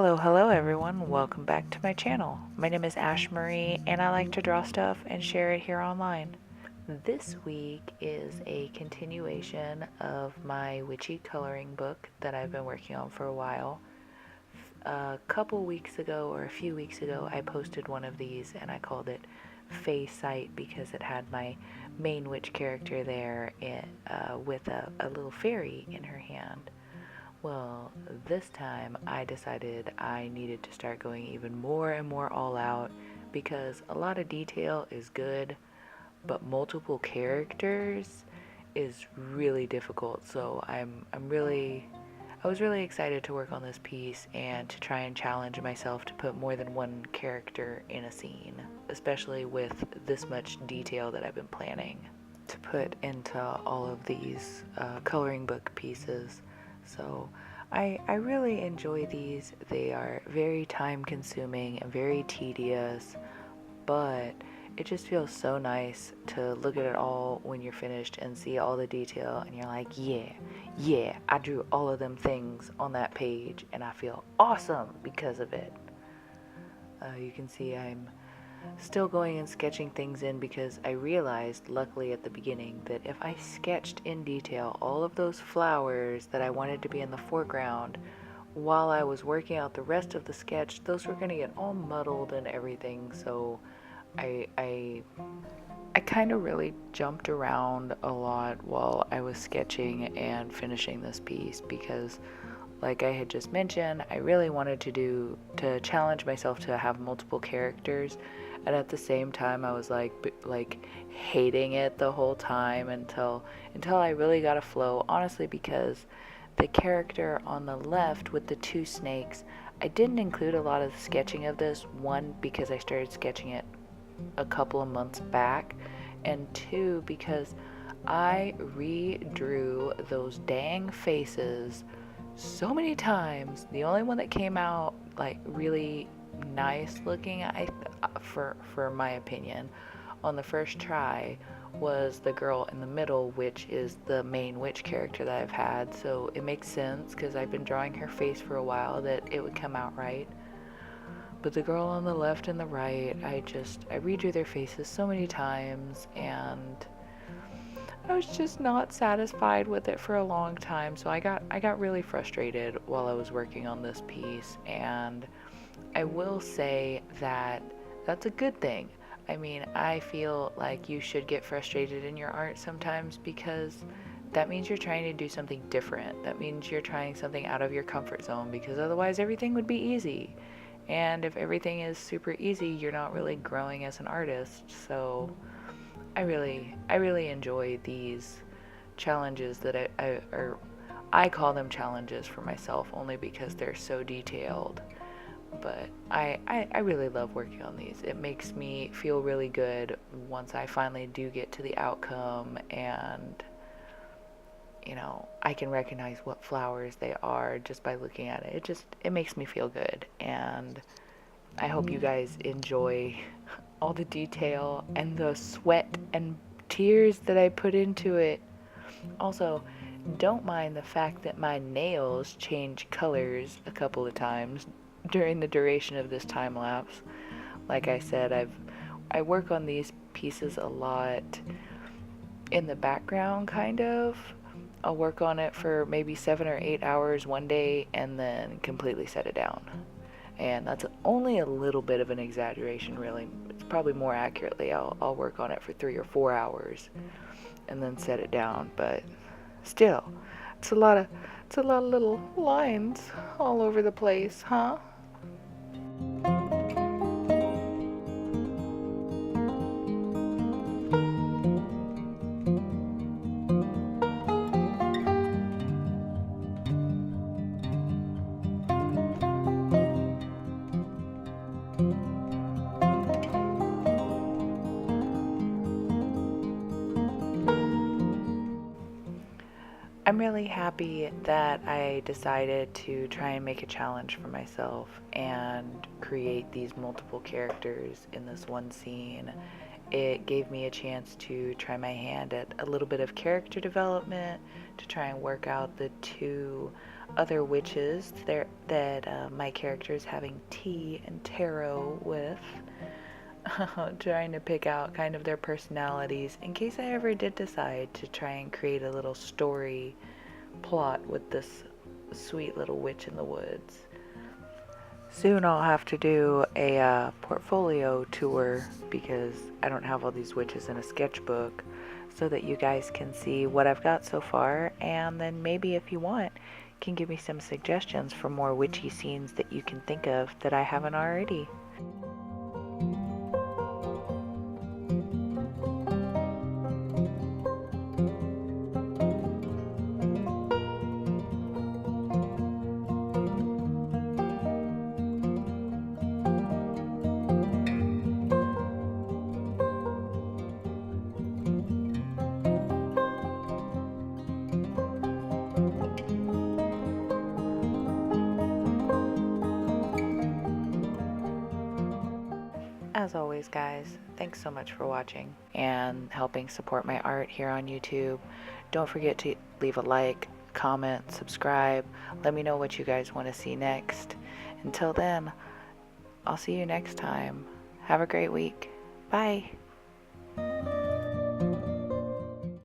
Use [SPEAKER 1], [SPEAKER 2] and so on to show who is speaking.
[SPEAKER 1] Hello everyone, welcome back to my channel. My name is Ashemarie and I like to draw stuff and share it here online. This week is a continuation of my witchy coloring book that I've been working on for a while. A couple weeks ago or a few weeks ago I posted one of these and I called it Fae Sight because it had my main witch character there with a little fairy in her hand. Well, this time I decided I needed to start going even more and more all out because a lot of detail is good, but multiple characters is really difficult. So I was really excited to work on this piece and to try and challenge myself to put more than one character in a scene, especially with this much detail that I've been planning to put into all of these coloring book pieces. So I really enjoy these. They are very time consuming and very tedious, but it just feels so nice to look at it all when you're finished and see all the detail and you're like, yeah, I drew all of them things on that page and I feel awesome because of it. You can see I'm still going and sketching things in because I realized, luckily at the beginning, that if I sketched in detail all of those flowers that I wanted to be in the foreground while I was working out the rest of the sketch, those were going to get all muddled and everything. So I kind of really jumped around a lot while I was sketching and finishing this piece because, like I had just mentioned, I really wanted to challenge myself to have multiple characters, and at the same time I was like hating it the whole time until I really got a flow, honestly, because the character on the left with the two snakes, I didn't include a lot of the sketching of this, one because I started sketching it a couple of months back, and two because I redrew those dang faces so many times. The only one that came out like really nice looking, for my opinion, on the first try was the girl in the middle, which is the main witch character that I've had. So it makes sense because I've been drawing her face for a while that it would come out right. But the girl on the left and the right, I redrew their faces so many times and I was just not satisfied with it for a long time. So I got really frustrated while I was working on this piece, and I will say that that's a good thing. I mean, I feel like you should get frustrated in your art sometimes because that means you're trying to do something different. That means you're trying something out of your comfort zone, because otherwise everything would be easy. And if everything is super easy, you're not really growing as an artist. So I really enjoy these challenges that I call them challenges for myself only because they're so detailed. But I really love working on these. It makes me feel really good once I finally do get to the outcome and, you know, I can recognize what flowers they are just by looking at it. It makes me feel good, and I hope you guys enjoy all the detail and the sweat and tears that I put into it. Also, don't mind the fact that my nails change colors a couple of times during the duration of this time lapse. Like I said, I work on these pieces a lot in the background, kind of. I'll work on it for maybe 7 or 8 hours one day and then completely set it down. And that's only a little bit of an exaggeration, really. It's probably more accurately, I'll work on it for 3 or 4 hours and then set it down. But still, it's a lot of little lines all over the place, huh? I'm really happy that I decided to try and make a challenge for myself and create these multiple characters in this one scene. It gave me a chance to try my hand at a little bit of character development, to try and work out the two other witches there that my character is having tea and tarot with. Trying to pick out kind of their personalities in case I ever did decide to try and create a little story plot with this sweet little witch in the woods. Soon I'll have to do a portfolio tour because I don't have all these witches in a sketchbook, so that you guys can see what I've got so far, and then maybe if you want, can give me some suggestions for more witchy scenes that you can think of that I haven't already. As always, guys, thanks so much for watching and helping support my art here on YouTube. Don't forget to leave a like, comment, subscribe. Let me know what you guys want to see next. Until then, I'll see you next time. Have a great week. Bye.